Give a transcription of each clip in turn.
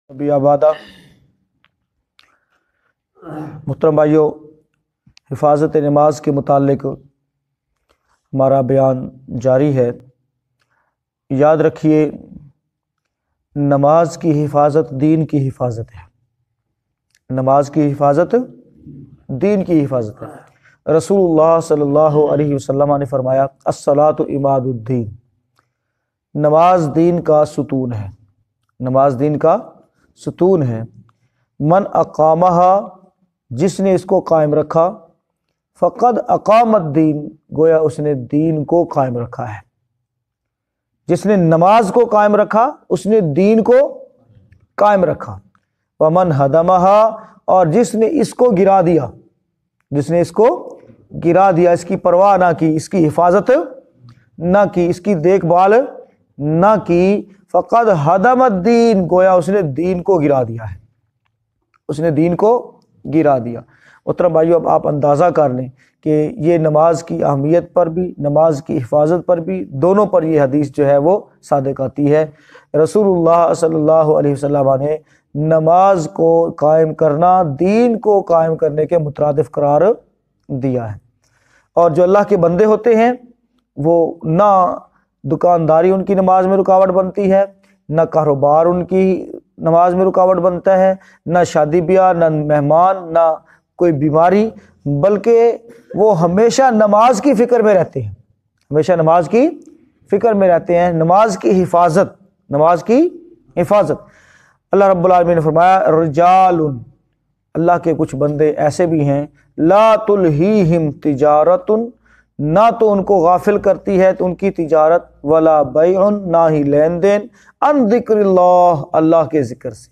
ابھی آبادہ محترم بھائیوں، حفاظت نماز کے متعلق ہمارا بیان جاری ہے۔ یاد رکھیے، نماز کی حفاظت دین کی حفاظت ہے۔ نماز کی حفاظت دین کی حفاظت ہے۔ رسول اللہ صلی اللہ علیہ وسلم نے فرمایا، الصلاۃ عماد الدین، نماز دین کا ستون ہے۔ نماز دین کا ستون ہے۔ من اقامہا، جس نے اس کو قائم رکھا، فقد اقام الدین، گویا اس نے دین کو قائم رکھا ہے۔ جس نے نماز کو قائم رکھا اس نے دین کو قائم رکھا۔ ومن ہدمہا، اور جس نے اس کو گرا دیا، جس نے اس کو گرا دیا، اس کی پرواہ نہ کی، اس کی حفاظت نہ کی، اس کی دیکھ بھال نہ کی، فقد ہدم الدین، گویا اس نے دین کو گرا دیا ہے۔ اس نے دین کو گرا دیا۔ محترم بھائیو، اب آپ اندازہ کر لیں کہ یہ نماز کی اہمیت پر بھی، نماز کی حفاظت پر بھی، دونوں پر یہ حدیث جو ہے وہ صادق آتی ہے۔ رسول اللہ صلی اللہ علیہ وسلم نے نماز کو قائم کرنا دین کو قائم کرنے کے مترادف قرار دیا ہے۔ اور جو اللہ کے بندے ہوتے ہیں وہ نہ دکانداری ان کی نماز میں رکاوٹ بنتی ہے، نہ کاروبار ان کی نماز میں رکاوٹ بنتا ہے، نہ شادی بیاہ، نہ مہمان، نہ کوئی بیماری، بلکہ وہ ہمیشہ نماز کی فکر میں رہتے ہیں، ہمیشہ نماز کی فکر میں رہتے ہیں۔ نماز کی حفاظت، نماز کی حفاظت۔ اللہ رب العالمین نے فرمایا، رجال، اللہ کے کچھ بندے ایسے بھی ہیں، لا تلہیہم تجارت، نہ تو ان کو غافل کرتی ہے تو ان کی تجارت، ولا بیع، نہ ہی لین دین، عن ذکر اللہ، اللہ کے ذکر سے،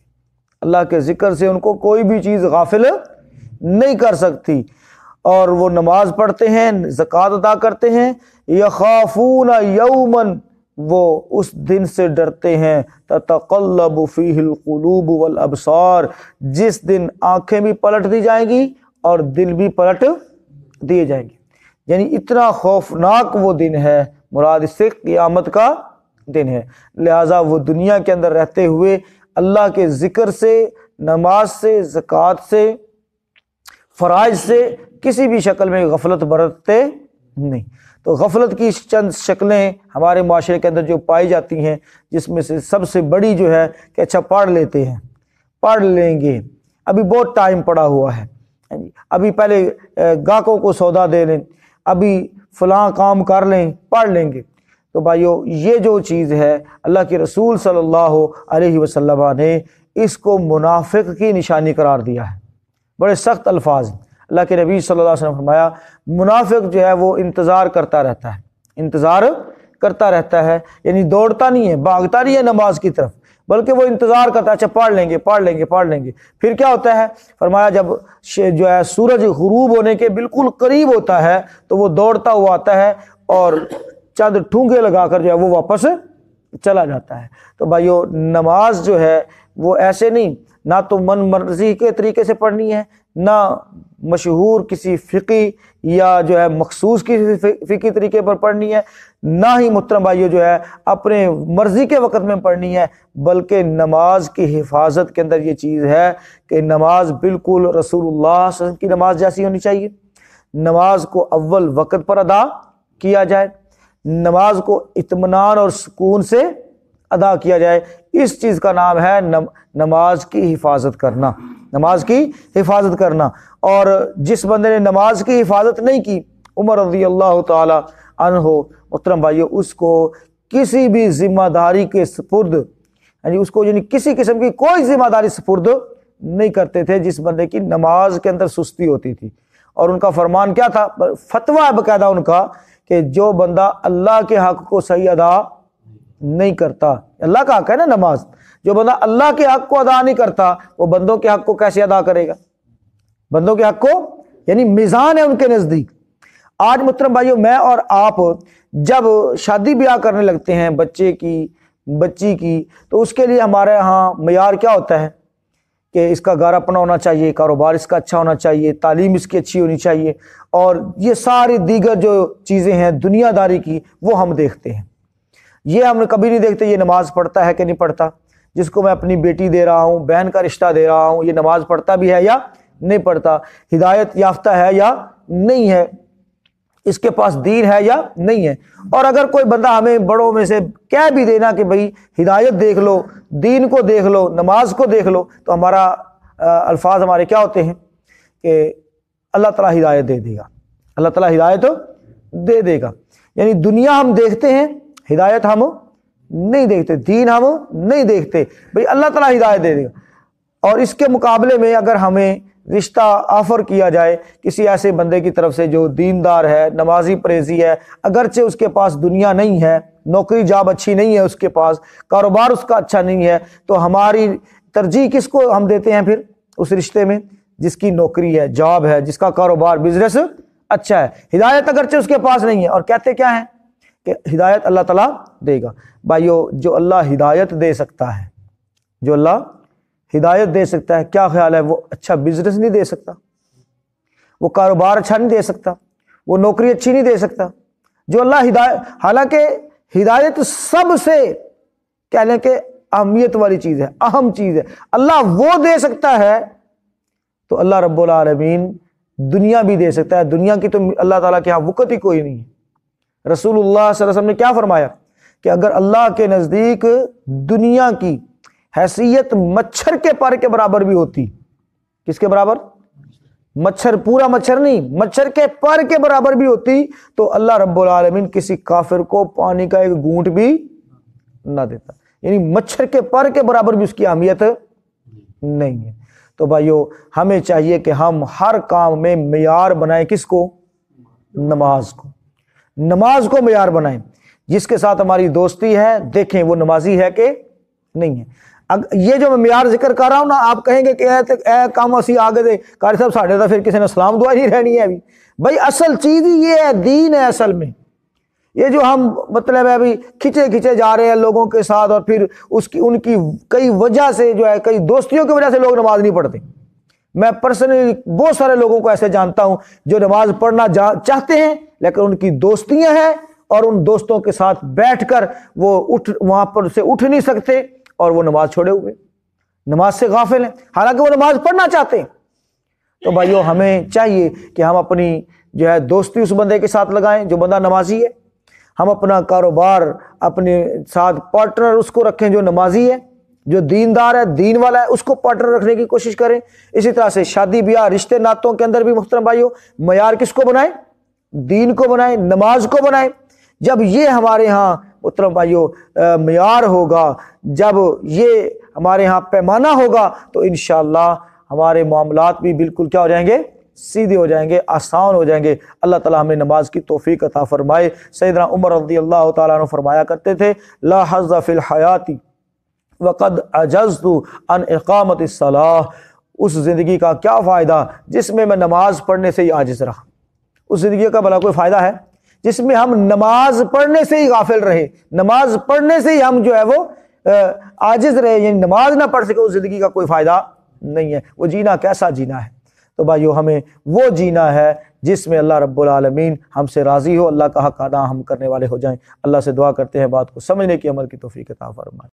اللہ کے ذکر سے ان کو کوئی بھی چیز غافل نہیں کر سکتی۔ اور وہ نماز پڑھتے ہیں، زکوٰۃ ادا کرتے ہیں، یخافون یوما، وہ اس دن سے ڈرتے ہیں، تتقلب فیہ القلوب والابصار، جس دن آنکھیں بھی پلٹ دی جائیں گی اور دل بھی پلٹ دیے جائیں گے۔ یعنی اتنا خوفناک وہ دن ہے، مراد اس سے قیامت کا دن ہے۔ لہٰذا وہ دنیا کے اندر رہتے ہوئے اللہ کے ذکر سے، نماز سے، زکوٰۃ سے، فرائض سے کسی بھی شکل میں غفلت برتتے نہیں۔ تو غفلت کی چند شکلیں ہمارے معاشرے کے اندر جو پائی جاتی ہیں، جس میں سے سب سے بڑی جو ہے کہ اچھا پڑھ لیتے ہیں، پڑھ لیں گے، ابھی بہت ٹائم پڑا ہوا ہے، ابھی پہلے گاہکوں کو سودا دے لیں، ابھی فلاں کام کر لیں، پڑھ لیں گے۔ تو بھائیو، یہ جو چیز ہے اللہ کے رسول صلی اللہ علیہ وسلم نے اس کو منافق کی نشانی قرار دیا ہے۔ بڑے سخت الفاظ ہیں۔ اللہ کے نبی صلی اللہ علیہ وسلم نے فرمایا، منافق جو ہے وہ انتظار کرتا رہتا ہے، انتظار کرتا رہتا ہے، یعنی دوڑتا نہیں ہے، بھاگتا نہیں ہے نماز کی طرف، بلکہ وہ انتظار کرتا ہے، اچھا پڑھ لیں گے، پڑھ لیں گے، پڑھ لیں گے۔ پھر کیا ہوتا ہے؟ فرمایا جب جو ہے سورج غروب ہونے کے بالکل قریب ہوتا ہے تو وہ دوڑتا ہوا آتا ہے اور چند ٹھونگے لگا کر جو ہے وہ واپس چلا جاتا ہے۔ تو بھائیو، نماز جو ہے وہ ایسے نہیں، نہ تو من مرضی کے طریقے سے پڑھنی ہے، نہ مشہور کسی فقی یا جو ہے مخصوص کسی فقی طریقے پر پڑھنی ہے، نہ ہی محترم بھائیو جو ہے اپنے مرضی کے وقت میں پڑھنی ہے، بلکہ نماز کی حفاظت کے اندر یہ چیز ہے کہ نماز بالکل رسول اللہ صلی اللہ علیہ وسلم کی نماز جیسی ہونی چاہیے۔ نماز کو اول وقت پر ادا کیا جائے، نماز کو اطمینان اور سکون سے ادا کیا جائے۔ اس چیز کا نام ہے نماز کی حفاظت کرنا، نماز کی حفاظت کرنا۔ اور جس بندے نے نماز کی حفاظت نہیں کی، عمر رضی اللہ تعالی عنہ، محترم بھائیو، اس کو کسی بھی ذمہ داری کے سپرد، یعنی اس کو کسی قسم کی کوئی ذمہ داری سپرد نہیں کرتے تھے جس بندے کی نماز کے اندر سستی ہوتی تھی۔ اور ان کا فرمان کیا تھا؟ فتویٰ باقاعدہ ان کا کہ جو بندہ اللہ کے حق کو صحیح ادا نہیں کرتا، اللہ کا حق ہے نا نماز، جو بندہ اللہ کے حق کو ادا نہیں کرتا وہ بندوں کے حق کو کیسے ادا کرے گا؟ بندوں کے حق کو، یعنی میزان ہے ان کے نزدیک۔ آج محترم بھائیو، میں اور آپ جب شادی بیاہ کرنے لگتے ہیں بچے کی، بچی کی، تو اس کے لیے ہمارے ہاں معیار کیا ہوتا ہے کہ اس کا گھر اپنا ہونا چاہیے، کاروبار اس کا اچھا ہونا چاہیے، تعلیم اس کی اچھی ہونی چاہیے، اور یہ ساری دیگر جو چیزیں ہیں دنیا داری کی وہ ہم دیکھتے ہیں۔ یہ ہم کبھی نہیں دیکھتے یہ نماز پڑھتا ہے کہ نہیں پڑھتا، جس کو میں اپنی بیٹی دے رہا ہوں، بہن کا رشتہ دے رہا ہوں، یہ نماز پڑھتا بھی ہے یا نہیں پڑھتا، ہدایت یافتہ ہے یا نہیں ہے، اس کے پاس دین ہے یا نہیں ہے۔ اور اگر کوئی بندہ ہمیں بڑوں میں سے کہہ بھی دینا کہ بھئی ہدایت دیکھ لو، دین کو دیکھ لو، نماز کو دیکھ لو، تو ہمارا الفاظ ہمارے کیا ہوتے ہیں کہ اللہ تعالیٰ ہدایت دے دے گا، اللہ تعالیٰ ہدایت دے دے گا۔ یعنی دنیا ہم دیکھتے ہیں، ہدایت ہم نہیں دیکھتے، دین ہم نہیں دیکھتے، بھئی اللہ تعالیٰ ہدایت دے دے گا۔ اور اس کے مقابلے میں اگر ہمیں رشتہ آفر کیا جائے کسی ایسے بندے کی طرف سے جو دیندار ہے، نمازی پرہیزی ہے، اگرچہ اس کے پاس دنیا نہیں ہے، نوکری جاب اچھی نہیں ہے اس کے پاس، کاروبار اس کا اچھا نہیں ہے، تو ہماری ترجیح کس کو ہم دیتے ہیں پھر اس رشتے میں؟ جس کی نوکری ہے، جاب ہے، جس کا کاروبار بزنس اچھا ہے۔ ہدایت اگرچہ اس کے پاس نہیں ہے، اور کہتے کیا ہیں کہ ہدایت اللہ تعالیٰ دے گا۔ بھائیو، جو اللہ ہدایت دے سکتا ہے، جو اللہ ہدایت دے سکتا ہے، کیا خیال ہے وہ اچھا بزنس نہیں دے سکتا؟ وہ کاروبار اچھا نہیں دے سکتا؟ وہ نوکری اچھی نہیں دے سکتا؟ جو اللہ ہدایت، حالانکہ ہدایت سب سے کہہ لیں کہ اہمیت والی چیز ہے، اہم چیز ہے، اللہ وہ دے سکتا ہے تو اللہ رب العالمین دنیا بھی دے سکتا ہے۔ دنیا کی تو اللہ تعالیٰ کے ہاں وقت ہی کوئی نہیں ہے۔ رسول اللہ صلی اللہ علیہ وسلم نے کیا فرمایا کہ اگر اللہ کے نزدیک دنیا کی حیثیت مچھر کے پر کے برابر بھی ہوتی، کس کے برابر؟ مچھر، پورا مچھر نہیں، مچھر کے پر کے برابر بھی ہوتی، تو اللہ رب العالمین کسی کافر کو پانی کا ایک گھونٹ بھی نہ دیتا۔ یعنی مچھر کے پر کے برابر بھی اس کی اہمیت نہیں ہے۔ تو بھائیو، ہمیں چاہیے کہ ہم ہر کام میں معیار بنائیں، کس کو؟ نماز کو، نماز کو معیار بنائیں۔ جس کے ساتھ ہماری دوستی ہے، دیکھیں وہ نمازی ہے کہ نہیں ہے۔ یہ جو میں معیار ذکر کر رہا ہوں نا، آپ کہیں گے کہ اے کام اسی آگے دے قاری صاحب ساڑھے تو پھر کسی نے سلام دعا نہیں رہنی ہے ابھی۔ بھائی اصل چیز ہی یہ ہے، دین ہے اصل میں۔ یہ جو ہم مطلب ہے ابھی کھچے جا رہے ہیں لوگوں کے ساتھ، اور پھر ان کی کئی وجہ سے جو ہے، کئی دوستیوں کی وجہ سے لوگ نماز نہیں پڑھتے۔ میں پرسنلی بہت سارے لوگوں کو ایسے جانتا ہوں جو نماز پڑھنا چاہتے ہیں، لیکن ان کی دوستیاں ہیں، اور ان دوستوں کے ساتھ بیٹھ کر وہ وہاں پر سے اٹھ نہیں سکتے، اور وہ نماز چھوڑے ہوئے، نماز سے غافل ہیں، حالانکہ وہ نماز پڑھنا چاہتے ہیں۔ تو بھائیو، ہمیں چاہیے کہ ہم اپنی جو ہے دوستی اس بندے کے ساتھ لگائیں جو بندہ نمازی ہے، ہم اپنا کاروبار اپنے ساتھ پارٹنر اس کو رکھیں جو نمازی ہے، جو دیندار ہے، دین والا ہے، اس کو پارٹنر رکھنے کی کوشش کریں۔ اسی طرح سے شادی بیاہ، رشتے ناتوں کے اندر بھی محترم بھائیو، معیار کس کو بنائیں؟ دین کو بنائیں، نماز کو بنائیں۔ جب یہ ہمارے ہاں محترم بھائیو معیار ہوگا، جب یہ ہمارے ہاں پیمانہ ہوگا، تو انشاءاللہ ہمارے معاملات بھی بالکل کیا ہو جائیں گے؟ سیدھے ہو جائیں گے، آسان ہو جائیں گے۔ اللہ تعالیٰ ہمیں نماز کی توفیق عطا فرمائے۔ سیدنا عمر رضی اللہ تعالیٰ عنہ فرمایا کرتے تھے، لا حظ فی الحیات وقد عجزت عن اقامت الصلاۃ۔ اس زندگی کا کیا فائدہ جس میں میں نماز پڑھنے سے ہی عاجز رہا؟ اس زندگی کا بھلا کوئی فائدہ ہے جس میں ہم نماز پڑھنے سے ہی غافل رہے، نماز پڑھنے سے ہی ہم جو ہے وہ عاجز رہے، یعنی نماز نہ پڑھ سکے؟ اس زندگی کا کوئی فائدہ نہیں ہے۔ وہ جینا کیسا جینا ہے؟ تو بھائیو، ہمیں وہ جینا ہے جس میں اللہ رب العالمین ہم سے راضی ہو، اللہ کا حق ادا ہم کرنے والے ہو جائیں۔ اللہ سے دعا کرتے ہیں بات کو سمجھنے کی، عمل کی توفیق عطا فرمائے۔